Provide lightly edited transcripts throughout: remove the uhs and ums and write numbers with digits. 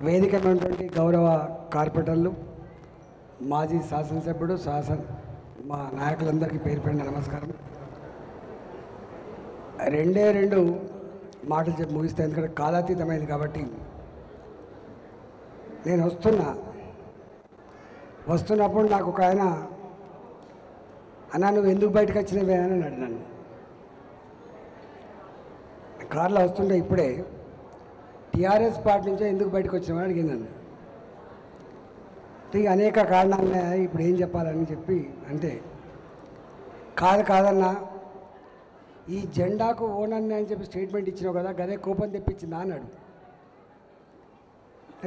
వేదిక ఉన్నటువంటి గౌరవ కార్పొరేటర్లు, మాజీ శాసనసభ్యుడు, మా నాయకులందరికీ పేరు పేరున నమస్కారం. రెండు మాటలు చెప్పి ముగిస్తే, ఎందుకంటే కాలాతీతమైంది కాబట్టి. నేను వస్తున్నప్పుడు నాకు ఒక ఆయన, అన్నా నువ్వు ఎందుకు బయటకు వచ్చినవే అని అన్నాడు నన్ను. కార్లో వస్తుంటే ఇప్పుడే టీఆర్ఎస్ పార్టీ నుంచే ఎందుకు బయటకు వచ్చినామని అడిగింది. ఇక అనేక కారణాలు ఉన్నాయి, ఇప్పుడు ఏం చెప్పాలని చెప్పి అంటే, కాదన్నా ఈ జెండాకు ఓనర్ని అని చెప్పి స్టేట్మెంట్ ఇచ్చినావు కదా, గదే కోపం తెప్పించిందా అన్నాడు.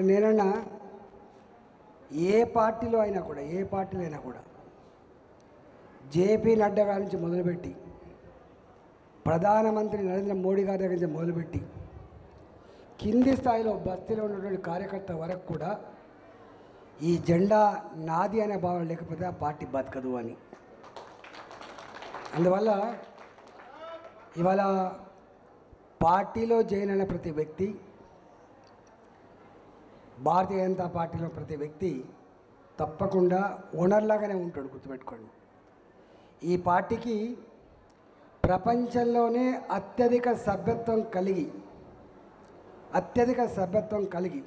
నేనన్నా ఏ పార్టీలో అయినా కూడా జేపీ నడ్డా గారి నుంచి మొదలుపెట్టి ప్రధానమంత్రి నరేంద్ర మోడీ గారి దగ్గర నుంచి మొదలుపెట్టి కింది స్థాయిలో బస్తీలో ఉన్నటువంటి కార్యకర్త వరకు కూడా ఈ జెండా నాది అనే భావన లేకపోతే ఆ పార్టీ బతకదు అని. అందువల్ల ఇవాళ పార్టీలో జాయిన్ అయిన ప్రతి వ్యక్తి, భారతీయ జనతా పార్టీలో ప్రతి వ్యక్తి తప్పకుండా ఓనర్లాగానే ఉంటాడు. గుర్తుపెట్టుకోండి, ఈ పార్టీకి ప్రపంచంలోనే అత్యధిక సభ్యత్వం కలిగి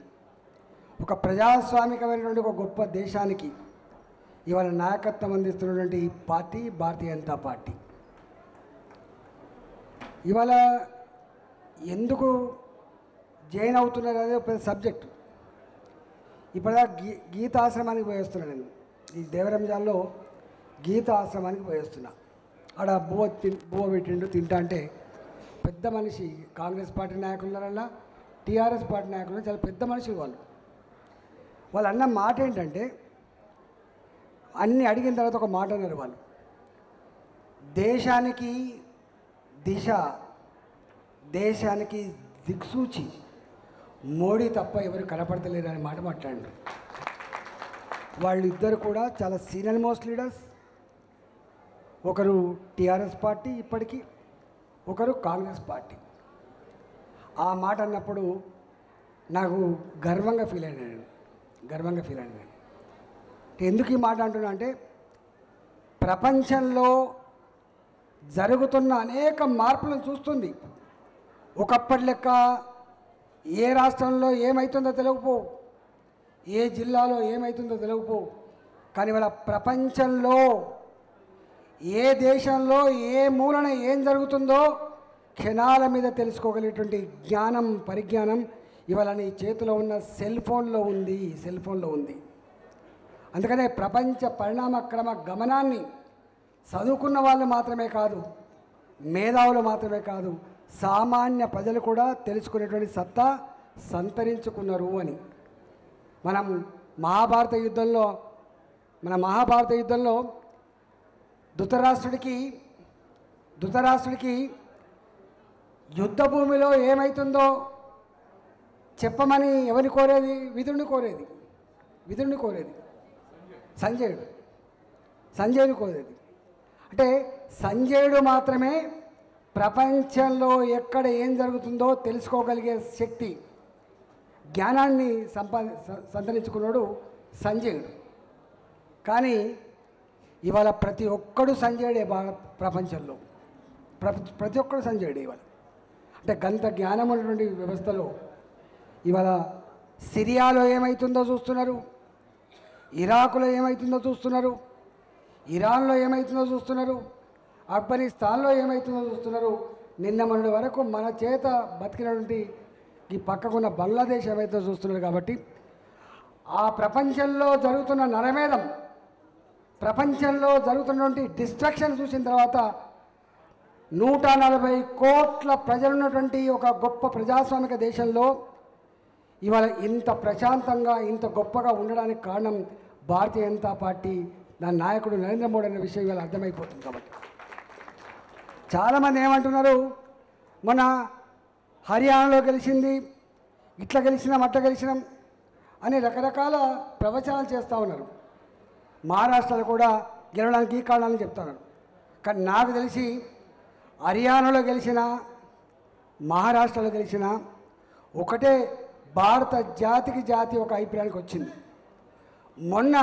ఒక ప్రజాస్వామికమైనటువంటి ఒక గొప్ప దేశానికి ఇవాళ నాయకత్వం అందిస్తున్నటువంటి ఈ పార్టీ భారతీయ జనతా పార్టీ. ఇవాళ ఎందుకు జాయిన్ అవుతున్నారు అనేది ఒక సబ్జెక్టు. ఇప్పుడు గీత ఆశ్రమానికి పోయేస్తున్నాను నేను. ఈ దేవరంజాల్లో గీత ఆశ్రమానికి పోయేస్తున్నా. ఆడ బువ్వ పెట్టిండు, తింటా అంటే పెద్ద మనిషి, కాంగ్రెస్ పార్టీ నాయకులన్నా టీఆర్ఎస్ పార్టీ నాయకులు చాలా పెద్ద మనుషులు వాళ్ళు అన్న మాట ఏంటంటే, అన్నీ అడిగిన తర్వాత ఒక మాట అన్నారు వాళ్ళు, దేశానికి దిశ, దేశానికి దిక్సూచి మోడీ తప్ప ఎవరు కనపడతలేరు అనే మాట మాట్లాడారు. వాళ్ళిద్దరు కూడా చాలా సీనియర్ మోస్ట్ లీడర్స్. ఒకరు టీఆర్ఎస్ పార్టీ ఇప్పటికీ, ఒకరు కాంగ్రెస్ పార్టీ. ఆ మాట అన్నప్పుడు నాకు గర్వంగా ఫీల్ అయినాను. ఎందుకు ఈ మాట అంటున్నా అంటే, ప్రపంచంలో జరుగుతున్న అనేక మార్పులను చూస్తుంది. ఒకప్పటి లెక్క ఏ రాష్ట్రంలో ఏమవుతుందో తెలియకపోవు, ఏ జిల్లాలో ఏమవుతుందో తెలియకపోవు. కానీ ఇవాళ ప్రపంచంలో ఏ దేశంలో ఏ మూలన ఏం జరుగుతుందో క్షణాల మీద తెలుసుకోగలిగేటువంటి పరిజ్ఞానం ఇవాళ నీ చేతిలో ఉన్న సెల్ ఫోన్లో ఉంది. అందుకనే ప్రపంచ పరిణామక్రమ గమనాన్ని చదువుకున్న వాళ్ళు మాత్రమే కాదు, మేధావులు మాత్రమే కాదు, సామాన్య ప్రజలు కూడా తెలుసుకునేటువంటి సత్తా సంతరించుకున్నారు అని. మన మహాభారత యుద్ధంలో ధృతరాష్ట్రుడికి యుద్ధ భూమిలో ఏమవుతుందో చెప్పమని ఎవరిని కోరేది? విదురుని కోరేది. సంజయుని కోరేది. అంటే సంజయుడు మాత్రమే ప్రపంచంలో ఎక్కడ ఏం జరుగుతుందో తెలుసుకోగలిగే శక్తి, జ్ఞానాన్ని సంతరించుకున్నాడు సంజయుడు. కానీ ఇవాళ ప్రతి ఒక్కడు సంజయుడే. ప్రపంచంలో ప్రతి ఒక్కడు సంజయుడే ఇవాళ. అంటే గంత జ్ఞానం ఉన్నటువంటి వ్యవస్థలో ఇవాళ సిరియాలో ఏమవుతుందో చూస్తున్నారు, ఇరాకులో ఏమవుతుందో చూస్తున్నారు, ఇరాన్లో ఏమవుతుందో చూస్తున్నారు, ఆఫ్ఘనిస్తాన్లో ఏమవుతుందో చూస్తున్నారు. నిన్న మొన్నటి వరకు మన చేత బతికినటువంటి ఈ పక్కకున్న బంగ్లాదేశ్ ఏమైతుందో చూస్తున్నారు. కాబట్టి ఆ ప్రపంచంలో జరుగుతున్న నరమేధం, ప్రపంచంలో జరుగుతున్నటువంటి డిస్ట్రక్షన్ చూసిన తర్వాత 140 కోట్ల ప్రజలున్నటువంటి ఒక గొప్ప ప్రజాస్వామిక దేశంలో ఇవాళ ఇంత ప్రశాంతంగా ఇంత గొప్పగా ఉండడానికి కారణం భారతీయ జనతా పార్టీ, దాని నాయకుడు నరేంద్ర మోడీ అనే విషయం ఇవాళ అర్థమైపోతుంది. కాబట్టి చాలామంది ఏమంటున్నారు, మన హర్యానాలో గెలిచింది, ఇట్లా గెలిచినాం అట్లా గెలిచినాం అని రకరకాల ప్రవచనాలు చేస్తూ ఉన్నారు. మహారాష్ట్రలో కూడా గెలవడానికి ఈ కారణాలను చెప్తున్నారు. కానీ నాకు తెలిసి హర్యానాలో గెలిచిన, మహారాష్ట్రలో గెలిచిన ఒకటే భారత జాతి ఒక అభిప్రాయానికి వచ్చింది. మొన్న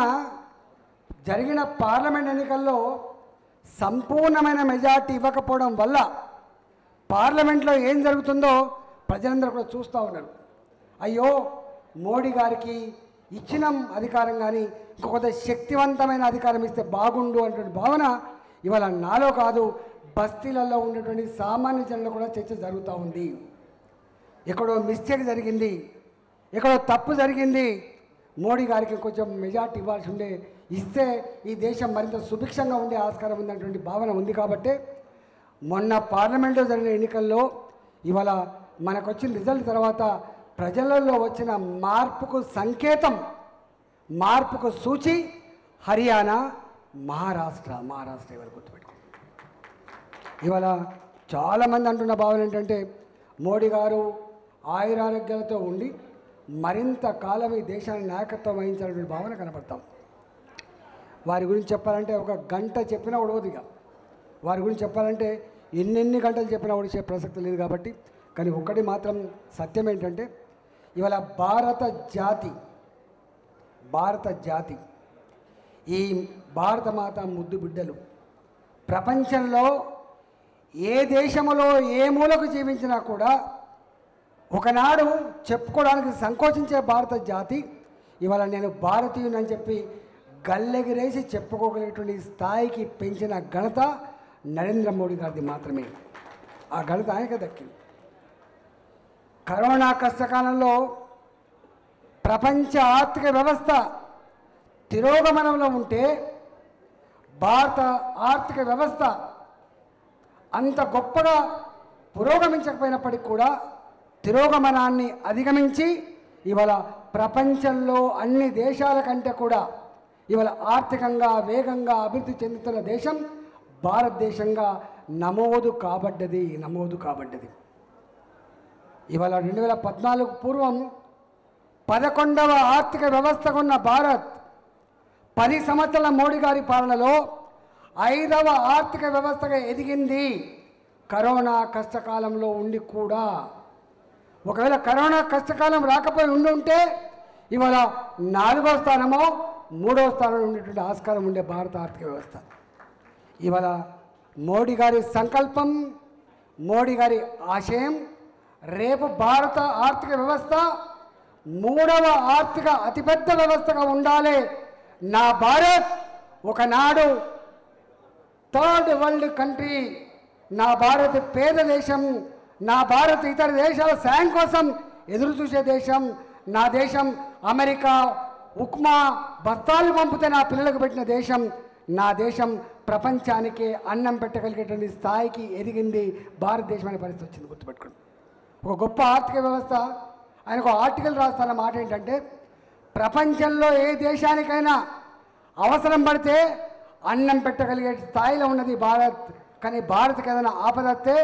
జరిగిన పార్లమెంట్ ఎన్నికల్లో సంపూర్ణమైన మెజార్టీ ఇవ్వకపోవడం వల్ల పార్లమెంట్లో ఏం జరుగుతుందో ప్రజలందరూ కూడా చూస్తూ ఉన్నారు. అయ్యో మోడీ గారికి ఇచ్చిన అధికారం కానీ ఇంకొక శక్తివంతమైన అధికారం ఇస్తే బాగుండు అనేటువంటి భావన ఇవాళ నాలో కాదు, బస్తీలలో ఉన్నటువంటి సామాన్య జనంలో కూడా చర్చ జరుగుతూ ఉంది. ఎక్కడో మిస్టేక్ జరిగింది, ఎక్కడో తప్పు జరిగింది, మోడీ గారికి కొంచెం మెజార్టీ ఇవ్వాల్సి ఉండే, ఇస్తే ఈ దేశం మరింత సుభిక్షంగా ఉండే ఆస్కారం ఉన్నటువంటి భావన ఉంది. కాబట్టి మొన్న పార్లమెంట్లో జరిగిన ఎన్నికల్లో ఇవాళ మనకు వచ్చిన రిజల్ట్ తర్వాత ప్రజలలో వచ్చిన మార్పుకు సంకేతం, మార్పుకు సూచి హర్యానా, మహారాష్ట్ర ఎవరు గుర్తుపెట్టుకో. ఇవాళ చాలామంది అంటున్న భావన ఏంటంటే మోడీ గారు ఆయురారోగ్యాలతో ఉండి మరింత కాలం ఈ దేశాన్ని నాయకత్వం వహించాలనే భావన కనపడతాం. వారి గురించి చెప్పాలంటే ఒక గంట చెప్పినా ఉడవదుగా. వారి గురించి చెప్పాలంటే ఎన్నెన్ని గంటలు చెప్పినా ఉడిచే ప్రసక్తి లేదు. కాబట్టి కానీ ఒకటి మాత్రం సత్యం ఏంటంటే ఇవాళ భారత జాతి ఈ భారత మాత ముద్దు బిడ్డలు ప్రపంచంలో ఏ దేశంలో ఏ మూలకు జీవించినా కూడా ఒకనాడు చెప్పుకోవడానికి సంకోచించే భారత జాతి ఇవాళ నేను భారతీయునని చెప్పి గల్లెగిరేసి చెప్పుకోగలిగేటువంటి స్థాయికి పెంచిన ఘనత నరేంద్ర మోడీ గారిది మాత్రమే. ఆ ఘనత ఆయనకే దక్కింది. కరోనా కష్టకాలంలో ప్రపంచ ఆర్థిక వ్యవస్థ తిరోగమనంలో ఉంటే భారత ఆర్థిక వ్యవస్థ అంత గొప్పగా పురోగమించకపోయినప్పటికీ కూడా తిరోగమనాన్ని అధిగమించి ఇవాళ ప్రపంచంలో అన్ని దేశాల కంటే కూడా ఇవాళ ఆర్థికంగా వేగంగా అభివృద్ధి చెందుతున్న దేశం భారతదేశంగా నమోదు కాబడ్డది. ఇవాళ 2014 పూర్వం 11వ ఆర్థిక వ్యవస్థగా ఉన్న భారత్ 10 సంవత్సరాల మోడీ గారి పాలనలో 5వ ఆర్థిక వ్యవస్థగా ఎదిగింది. కరోనా కష్టకాలంలో ఉండి కూడా ఒకవేళ కరోనా కష్టకాలం రాకపోయి ఉంటే ఇవాళ 4వ స్థానమో 3వ స్థానంలో ఉండేటువంటి ఆస్కారం ఉండే భారత ఆర్థిక వ్యవస్థ. ఇవాళ మోడీ గారి సంకల్పం, మోడీ గారి ఆశయం రేపు భారత ఆర్థిక వ్యవస్థ 3వ ఆర్థిక అతిపెద్ద వ్యవస్థగా ఉండాలి. నా భారత్ ఒకనాడు థర్డ్ వరల్డ్ కంట్రీ, నా భారత్ పేద దేశం, నా భారత్ ఇతర దేశాల సాయం కోసం ఎదురు చూసే దేశం, నా దేశం అమెరికా ఉక్మా బస్తాలు పంపితే నా పిల్లలకు పెట్టిన దేశం, నా దేశం ప్రపంచానికి అన్నం పెట్టగలిగేటువంటి స్థాయికి ఎదిగింది భారతదేశం అనే పరిస్థితి వచ్చింది. గుర్తుపెట్టుకోండి. ఒక గొప్ప ఆర్థిక వ్యవస్థ. ఆయనకు ఆర్టికల్ రాస్తున్న మాట ఏంటంటే ప్రపంచంలో ఏ దేశానికైనా అవసరం పడితే అన్నం పెట్టగలిగే స్థాయిలో ఉన్నది భారత్. కానీ భారత్కి ఏదైనా ఆపదస్తే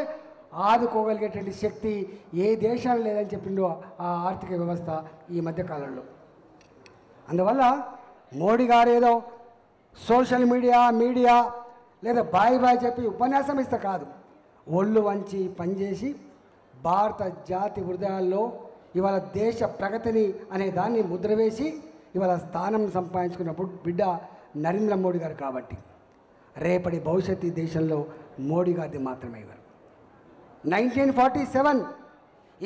ఆదుకోగలిగేటువంటి శక్తి ఏ దేశాలు లేదని చెప్పిండు ఆ ఆర్థిక వ్యవస్థ ఈ మధ్యకాలంలో. అందువల్ల మోడీ గారు ఏదో సోషల్ మీడియా లేదా బాయ్ చెప్పి ఉపన్యాసం ఇస్తే కాదు, ఒళ్ళు వంచి పనిచేసి భారత జాతి హృదయాల్లో ఇవాళ దేశ ప్రగతిని అనే దాన్ని ముద్ర వేసి ఇవాళ స్థానం సంపాదించుకున్నప్పుడు బిడ్డ నరేంద్ర మోడీ గారు. కాబట్టి రేపటి భవిష్యత్తు దేశంలో మోడీ గారిది మాత్రమే. 1947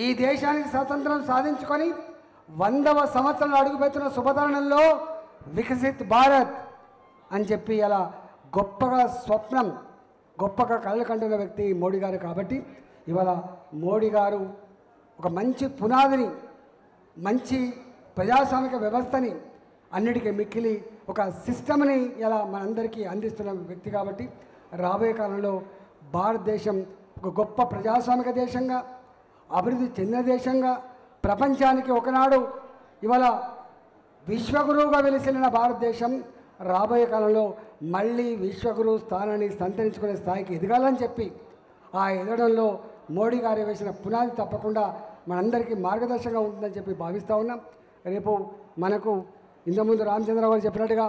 ఈ దేశానికి స్వాతంత్రం సాధించుకొని 100వ సంవత్సరంలో అడుగుపెడుతున్న శుభతరుణంలో వికసిత్ భారత్ అని చెప్పి అలా గొప్పగా స్వప్నం, గొప్పగా కళ్ళు కంటున్న వ్యక్తి మోడీ గారు. కాబట్టి ఇవాళ మోడీ గారు ఒక మంచి పునాదిని, మంచి ప్రజాస్వామిక వ్యవస్థని అన్నిటికీ మిక్కిలి ఒక సిస్టమ్ని ఇలా మనందరికీ అందిస్తున్న వ్యక్తి. కాబట్టి రాబోయే కాలంలో భారతదేశం ఒక గొప్ప ప్రజాస్వామిక దేశంగా, అభివృద్ధి చెందిన దేశంగా, ప్రపంచానికి ఒకనాడు ఇవాళ విశ్వగురువుగా వెలిసిన భారతదేశం రాబోయే కాలంలో మళ్ళీ విశ్వగురువు స్థానాన్ని సంతరించుకునే స్థాయికి ఎదగాలని చెప్పి ఆ ఎదగడంలో మోడీ గారు వేసిన పునాది తప్పకుండా మనందరికీ మార్గదర్శకంగా ఉంటుందని చెప్పి భావిస్తూ ఉన్నాం. రేపు మనకు ఇంతకుముందు రామచంద్రరావు గారు చెప్పినట్టుగా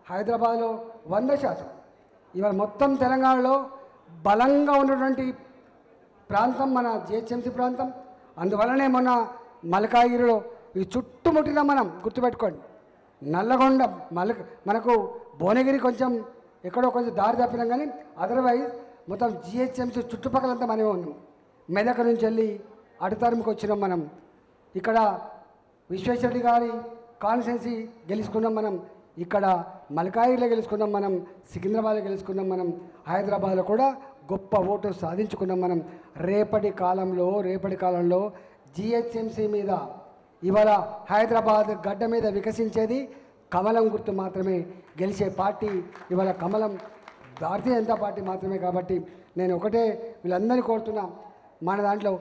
హైదరాబాద్లో 100%, ఇవాళ మొత్తం తెలంగాణలో బలంగా ఉన్నటువంటి ప్రాంతం మన జిహెచ్ఎంసీ ప్రాంతం. అందువల్లనే మొన్న మల్కాగిరిలో ఈ చుట్టుముట్టిన మనం గుర్తుపెట్టుకోండి. నల్లగొండ మనకు భువనగిరి కొంచెం ఎక్కడో కొంచెం దారి తప్పినాం, కానీ అదర్వైజ్ మొత్తం జిహెచ్ఎంసీ చుట్టుపక్కలంతా మనమే ఉన్నాం. మెదక్ నుంచి వెళ్ళి అటుతరంకి వచ్చినాం మనం. ఇక్కడ విశ్వేశ్వరరెడ్డి గారి కాన్స్టిట్యున్సీ గెలుచుకున్నాం మనం. ఇక్కడ మల్కాయిలో గెలుచుకున్నాం మనం. సికింద్రాబాద్లో గెలుచుకున్నాం మనం. హైదరాబాద్లో కూడా గొప్ప ఓటు సాధించుకున్నాం మనం. రేపటి కాలంలో జిహెచ్ఎంసీ మీద ఇవాళ హైదరాబాద్ గడ్డ మీద వికసించేది కమలం గుర్తు మాత్రమే. గెలిచే పార్టీ ఇవాళ కమలం, భారతీయ జనతా పార్టీ మాత్రమే. కాబట్టి నేను ఒకటే వీళ్ళందరినీ కోరుతున్నా, మన దాంట్లో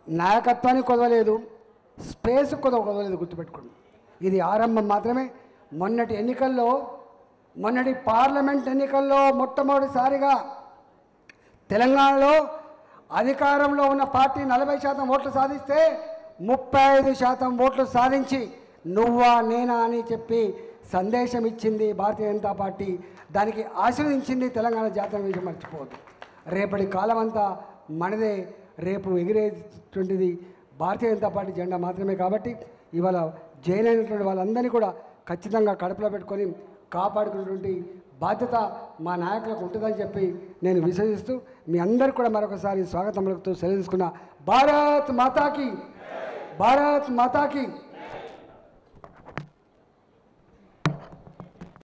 నాయకత్వానికి కొదవలేదు, స్పేస్ కొదవలేదు, గుర్తుపెట్టుకోండి. ఇది ఆరంభం మాత్రమే. మొన్నటి పార్లమెంట్ ఎన్నికల్లో మొట్టమొదటిసారిగా తెలంగాణలో అధికారంలో ఉన్న పార్టీ 40% ఓట్లు సాధిస్తే 35% ఓట్లు సాధించి నువ్వా నేనా అని చెప్పి సందేశం ఇచ్చింది భారతీయ జనతా పార్టీ. దానికి ఆశీర్వదించింది తెలంగాణ జాతర. విషయం మర్చిపోవద్దు. రేపటి కాలం అంతా మనదే. రేపు ఎగిరేటువంటిది భారతీయ జనతా పార్టీ జెండా మాత్రమే. కాబట్టి ఇవాళ జైన్ అయినటువంటి వాళ్ళందరినీ కూడా ఖచ్చితంగా కడుపులో పెట్టుకొని కాపాడుకునేటువంటి బాధ్యత మా నాయకులకు ఉంటుందని చెప్పి నేను విశ్వసిస్తూ మీ అందరికీ కూడా మరొకసారి స్వాగతం పలుకుతూ సెలవు తీసుకున్న. భారత్ మాతాకి, భారత్ మాతాకి.